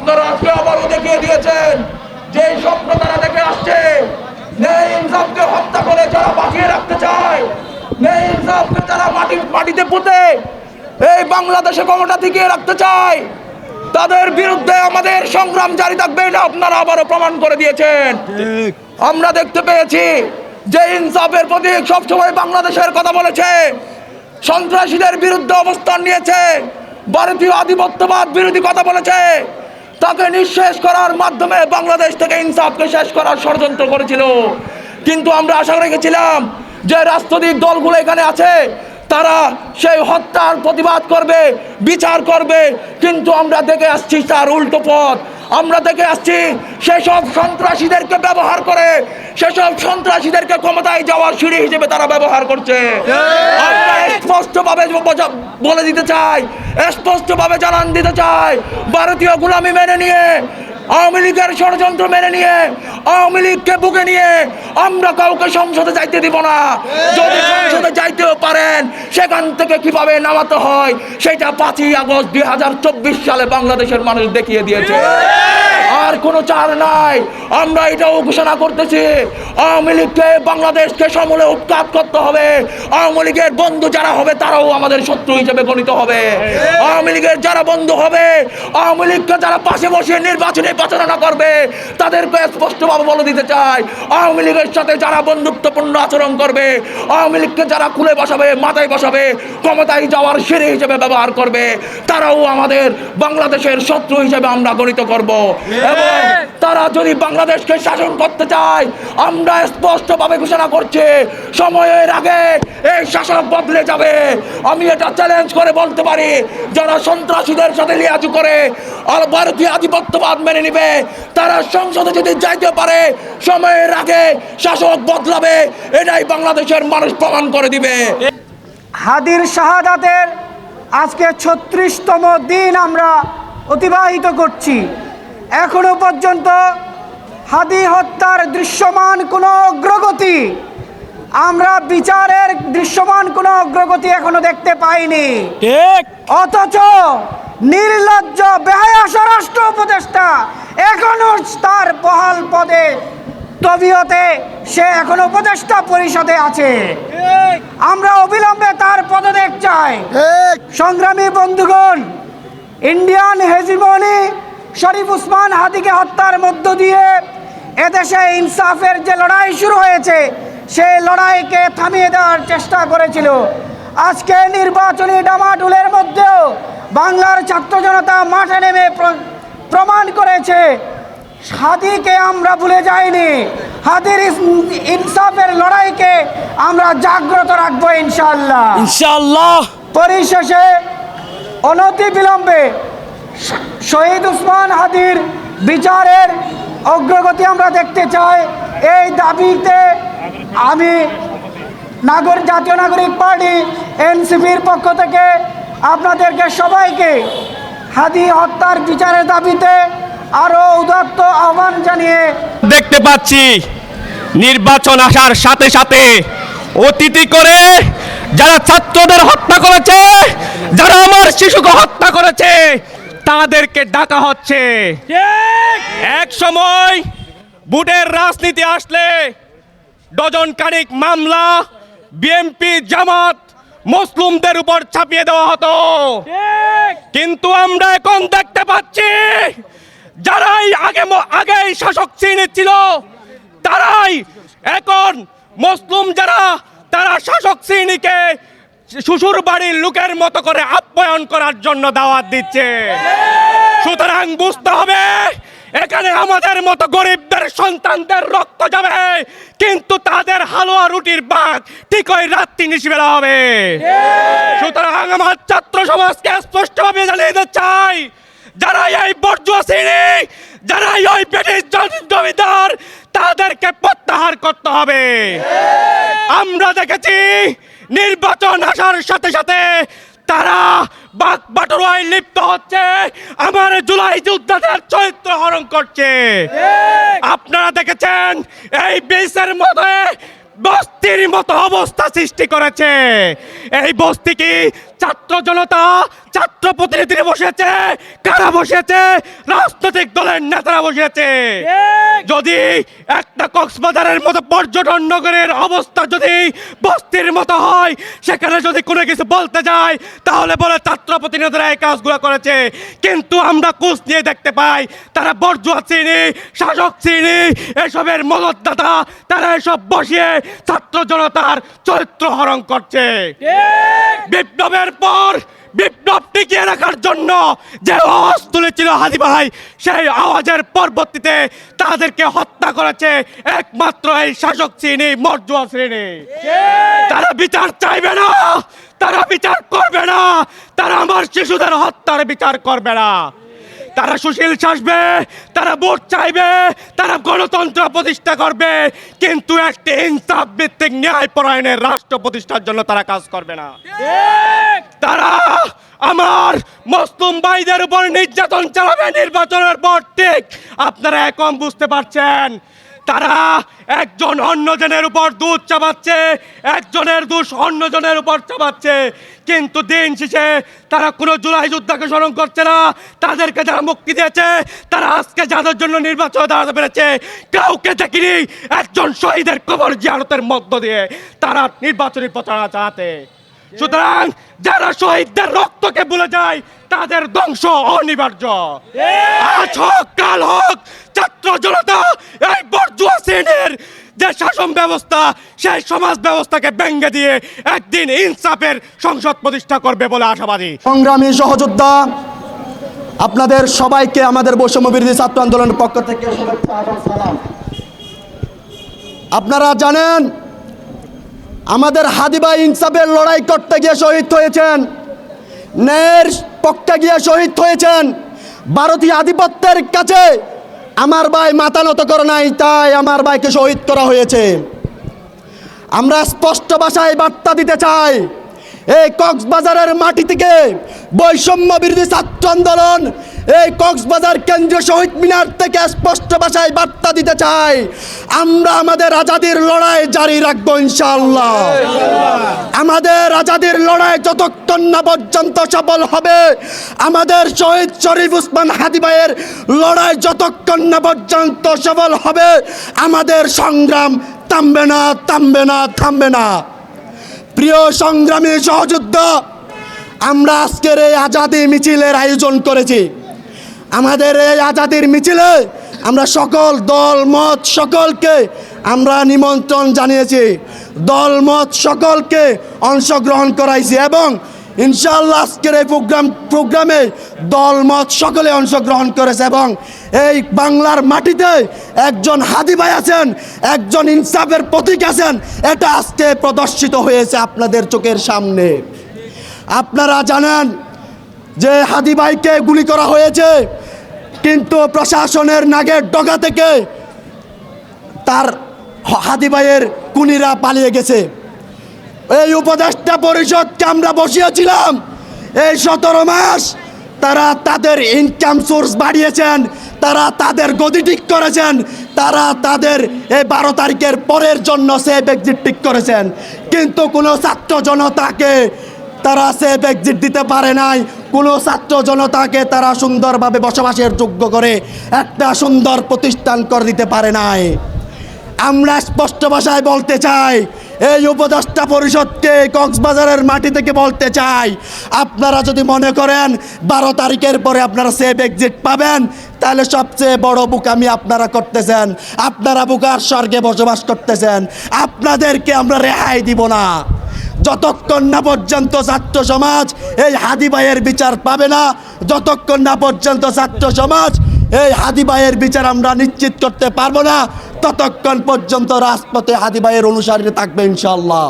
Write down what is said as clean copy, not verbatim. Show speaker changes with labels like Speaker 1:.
Speaker 1: আপনারা আজকে আবারও দেখিয়ে দিয়েছেন যে স্বপ্ন তারা দেখে আসছে, ন্যায় ইনসাফকে হত্যা করে যারা বাঁচিয়ে রাখতে চায়, ন্যায় ইনসাফকে যারা মাটিতে পুঁতে এই বাংলাদেশে ক্ষমতা টিকিয়ে রাখতে চায়, তাদের বিরুদ্ধে আমাদের সংগ্রাম জারি থাকবে। এটা আপনারা আবারও প্রমাণ করে দিয়েছেন। আমরা দেখতে পেয়েছি যে ইনসাফের প্রতীক সবসময় বাংলাদেশের কথা বলেছে, সন্ত্রাসীদের বিরুদ্ধে অবস্থান নিয়েছে, ভারতীয় আধিপত্যবাদ বিরোধী কথা বলেছে, তাকে নিঃশেষ করার মাধ্যমে বাংলাদেশ থেকে ইনসাফকে শেষ করার ষড়যন্ত্র করেছিল। কিন্তু আমরা আশা রেখেছিলাম যে রাজনৈতিক দলগুলো এখানে আছে, তারা সেই হত্যার প্রতিবাদ করবে, বিচার করবে, কিন্তু আমরা দেখে আসছি তার উল্টো পথ। আমরা দেখে আসছি সেসব সন্ত্রাসীদেরকে ব্যবহার করে, সেসব সন্ত্রাসীদেরকে ক্ষমতায় যাওয়ার সিঁড়ি হিসেবে তারা ব্যবহার করছে। আমরা স্পষ্টভাবে বলে দিতে চাই, স্পষ্টভাবে জানান দিতে চাই, ভারতীয় গোলামি মেনে নিয়ে, আওয়ামী লীগের ষড়যন্ত্র মেনে নিয়ে, আওয়ামী লীগকে বুকে নিয়ে আমরা কাউকে সংসদে যাইতে দিব না। যদি সংসদে যাইতেও পারেন, সেখান থেকে কিভাবে নামাতে হয় সেটা 5ই আগস্ট 2024 সালে বাংলাদেশের মানুষ দেখিয়ে দিয়েছে। আর কোনো চার নাই। আমরা এটাও ঘোষণা করতেছি, আওয়ামী লীগকে বাংলাদেশকে সমূলে উৎখাত করতে হবে। আওয়ামী লীগের বন্ধু যারা হবে তারাও আমাদের শত্রু হিসেবে গণিত হবে। আওয়ামী লীগের যারা বন্ধু হবে, আওয়ামী লীগকে যারা পাশে বসে নির্বাচনে প্রচারণা করবে, তাদেরকে স্পষ্টভাবে বলে দিতে চাই, আওয়ামী লীগের সাথে যারা বন্ধুত্বপূর্ণ আচরণ করবে, আওয়ামী লীগকে যারা খুলে বসাবে, মাথায় বসাবে, ক্ষমতায় যাওয়ার সিঁড়ি হিসেবে ব্যবহার করবে, তারাও আমাদের বাংলাদেশের শত্রু হিসেবে আমরা গণিত করব। এবং তারা যদি বাংলাদেশকে শাসন করতে চায়, আমরা স্পষ্টভাবে ঘোষণা করছি, সময়ের আগে এই শাসক বদলে যাবে। আমি এটা চ্যালেঞ্জ করে বলতে পারি, যারা সন্ত্রাসীদের সাথে লিয়াজু করে আর ভারতীয় আধিপত্যবাদ মেনে নিবে, তারা সংসদে যদি যাইতে পারে, সময়ের আগে শাসক বদলাবে। এটাই বাংলাদেশের মানুষ প্রমাণ করে দিবে।
Speaker 2: হাদির শাহাদাতের আজকে 36তম দিন আমরা অতিবাহিত করছি। এখনো পর্যন্ত হাদি হত্যার দৃশ্যমান কোনো অগ্রগতি, আমরা বিচারের দৃশ্যমান কোনো অগ্রগতি এখনো দেখতে পাইনি। অথচ নির্লজ্জ বেহায়া স্বরাষ্ট্র উপদেষ্টা এখনো তার বহাল পদে তবিয়তে সে এখনো উপদেষ্টা পরিষদে আছে। আমরা অবিলম্বে তার পদত্যাগ চাই। সংগ্রামী বন্ধুগণ, ইন্ডিয়ান হেজিমনি শরীফ উসমান হাদিকে হত্যার মধ্য দিয়ে এদেশে ইনসাফের যে লড়াই শুরু হয়েছে, সেই লড়াইকে থামিয়ে দেওয়ার চেষ্টা করেছিল। আজকে নির্বাচনী ডামাডোলের মধ্যেও বাংলার ছাত্র জনতা মাঠে নেমে প্রমাণ করেছে হাদিকে আমরা ভুলে যাইনি। হাদির ইনসাফের লড়াইকে আমরা জাগ্রত রাখবো ইনশাআল্লাহ।
Speaker 3: ইনশাআল্লাহ।
Speaker 2: পরিশেষে অনতি বিলম্বে শহীদ উসমান হাদির বিচারের অগ্রগতি আমরা দেখতে চাই। এই দাবিতে আমি জাতীয় নাগরিক পার্টি এনসিপির পক্ষ থেকে আপনাদেরকে সবাইকে হাদি হত্যার বিচারের দাবিতে আরো উদাত্ত আহ্বান জানিয়ে
Speaker 3: দেখতে পাচ্ছি নির্বাচন আসার সাথে সাথে অতিথি করে যারা ছাত্রদের হত্যা করেছে, যারা আমার শিশুকে হত্যা করেছে, তাদেরকে ডাকা হচ্ছে। এক সময় ভোটের রাজনীতি আসলে ডজন কানিক মামলা বিএনপি জামাত মুসলিমদের উপর চাপিয়ে দেওয়া হতো। কিন্তু আমরা এখন দেখতে পাচ্ছি যারাই আগেই শাসক শ্রেণী ছিল, তারাই এখন মুসলিম যারা, তারা শাসক শ্রেণীকে শ্বশুর বাড়ির লোকের মতো করে আপ্যায়ন করার জন্য দাওয়াত দিচ্ছে। সুতরাং বুঝতে হবে, এখানে আমাদের মতো গরিবদের সন্তানদের রক্ত যাবে, কিন্তু তাদের হালুয়া রুটির ভাগ ঠিক ওই রাত্রি নিশিবেলা হবে। সুতরাং আমার ছাত্র সমাজকে স্পষ্টভাবে জানিয়ে দিতে চাই, যারা এই বর্জুয়া শ্রেণী, যারা ওই ব্রিটিশ জমিদার, তাদেরকে প্রত্যাহার করতে হবে। আমরা দেখেছি নির্বাচন আসার সাথে সাথে তারা বাক বাটোয়ারায় লিপ্ত হচ্ছে, আমার জুলাই যোদ্ধাদের চরিত্র হরণ করছে। আপনারা দেখেছেন এই বেসের মধ্যে বস্তির মতো অবস্থা সৃষ্টি করেছে। এই বস্তি কি ছাত্র জনতা, ছাত্র প্রতিনিধিরা বসেছে, কারা বসেছে? রাজনৈতিক দলের নেতারা বসেছে। যদি একটা কক্সবাজারের মতো পর্যটন নগরের অবস্থা যদি বস্তির মতো হয়, সেখানে যদি কোনো কিছু বলতে যায় তাহলে বলে ছাত্র প্রতিনিধিরা এই কাজগুলো করেছে। কিন্তু আমরা খোঁজ নিয়ে দেখতে পাই তারা বর্জুয়া শ্রেণী, শাসক শ্রেণী, এসবের মদতদাতা, তারা এসব বসিয়ে ছাত্র জনতার চরিত্র হরণ করছে। বিপ্লবের পর বিপ্লব টিকিয়ে রাখার জন্য যে আওয়াজ তুলেছিল হাদি ভাই, সেই আওয়াজের পরবর্তীতে তাদেরকে হত্যা করেছে একমাত্র এই শাসক শ্রেণী, মর্জুয়া শ্রেণী। তারা বিচার চাইবে না, তারা বিচার করবে না, তারা আমার শিশুদের হত্যার বিচার করবে না। তারা সুশীল শাসবে, তারা ভোট চাইবে, তারা গণতন্ত্র প্রতিষ্ঠা করবে, কিন্তু একটি ইনসাফ ভিত্তিক ন্যায় পরায়ণের রাষ্ট্র প্রতিষ্ঠার জন্য তারা কাজ করবে না। তারা আমার মুসলিম ভাইদের উপর নির্যাতন চালাবে নির্বাচনের পর। ঠিক আপনারা এখন বুঝতে পারছেন, তারা একজন অন্যজনের উপর দুধ চাপাচ্ছে, একজনের দোষ অন্যজনের উপর চাপাচ্ছে, কিন্তু দিন শেষে তারা কোনো জুলাই যোদ্ধাকে স্মরণ করছে না। তাদেরকে যারা মুক্তি দিয়েছে, তারা আজকে যাদের জন্য নির্বাচনে দাঁড়াতে পেরেছে, কাউকে দেখিনি একজন শহীদের কবর জিয়ারতের মধ্য দিয়ে তারা নির্বাচনী প্রচারণা চালাতে। সুতরাং যারা শহীদদের রক্তকে ভুলে যায় তাদের ধ্বংস অনিবার্য। আজ হোক কাল হোক, ছাত্র জনতা এই বর্জুয়া শ্রেণীর যে শাসন ব্যবস্থা, সেই সমাজ ব্যবস্থাকে ভেঙে দিয়ে একদিন ইনসাফের সংসদ প্রতিষ্ঠা করবে বলে আশাবাদী।
Speaker 4: সংগ্রামী সহযোদ্ধা, আপনাদের সবাইকে আমাদের বৈষম্য বিরোধী ছাত্র আন্দোলনের পক্ষ থেকে শুভেচ্ছা এবং সালাম। আপনারা জানেন, আমাদের হাদি ভাই ইনসাফের লড়াই করতে গিয়ে শহীদ হয়েছেন, ন্যায়ের পক্ষে গিয়ে শহীদ হয়েছেন। ভারতীয় আধিপত্যের কাছে আমার ভাই মাথা নত করে নাই, তাই আমার ভাইকে শহীদ করা হয়েছে। আমরা স্পষ্ট ভাষায় বার্তা দিতে চাই, এই কক্সবাজারের মাটি থেকে বৈষম্য বিরোধী ছাত্র আন্দোলন এই কক্সবাজার কেন্দ্রীয় শহীদ মিনার থেকে স্পষ্ট ভাষায় বার্তা দিতে চাই, আমরা আমাদের আজাদির লড়াই জারি রাখবো ইনশাআল্লাহ। আমাদের আজাদির লড়াই যতক্ষণ না পর্যন্ত সফল হবে, আমাদের শহীদ শরীফ ওসমান হাদি ভাইয়ের লড়াই যতক্ষণ না পর্যন্ত সফল হবে, আমাদের সংগ্রাম থামবে না, থামবে না, থামবে না। প্রিয় সংগ্রামী সহযোদ্ধা, আমরা আজকের এই আজাদি মিছিলের আয়োজন করেছি। আমাদের এই আজাদির মিছিলে আমরা সকল দল মত সকলকে আমরা নিমন্ত্রণ জানিয়েছি, দল মত সকলকে অংশগ্রহণ করাইছি এবং ইনশাআল্লাহ আজকের এই প্রোগ্রামে দল মত সকলে অংশগ্রহণ করেছে এবং এই বাংলার মাটিতে একজন হাদি ভাই আছেন, একজন ইনসাফের প্রতীক আছেন, এটা আজকে প্রদর্শিত হয়েছে আপনাদের চোখের সামনে। আপনারা জানেন যে হাদি ভাইকে গুলি করা হয়েছে, কিন্তু প্রশাসনের নাগের ডগা থেকে তার হাদি ভাইয়ের খুনিরা পালিয়ে গেছে। এই উপদেষ্টা পরিষদকে আমরা বসিয়েছিলাম এই 17 মাস, তারা তাদের ইনকাম সোর্স বাড়িয়েছেন, তারা তাদের গদি ঠিক করেছেন, তারা তাদের এই 12 তারিখের পরের জন্য সেফ এক্সিট ঠিক করেছেন, কিন্তু কোনো ছাত্র জনতাকে তারা সেফ এক্সিট দিতে পারে নাই। কোনো ছাত্র জনতাকে তারা সুন্দরভাবে বসবাসের যোগ্য করে একটা সুন্দর প্রতিষ্ঠান করে দিতে পারে নাই। আমরা স্পষ্ট ভাষায় বলতে চাই, এই উপদেষ্টা পরিষদকে কক্সবাজারের মাটি থেকে বলতে চাই, আপনারা যদি মনে করেন 12 তারিখের পরে আপনারা সেফ এক্সিট পাবেন, তাহলে সবচেয়ে বড় বোকামি আপনারা করতেছেন। আপনারা বোকার স্বর্গে বসবাস করতেছেন। আপনাদেরকে আমরা রেহাই দিব না যতক্ষণ না পর্যন্ত ছাত্র সমাজ এই হাদি ভাইয়ের বিচার পাবে না, যতক্ষণ না পর্যন্ত ছাত্র সমাজ এই হাদি ভাইয়ের বিচার আমরা নিশ্চিত করতে পারবো না, ততক্ষণ পর্যন্ত রাজপথে হাদি ভাইয়ের অনুসারী থাকবে ইনশাআল্লাহ।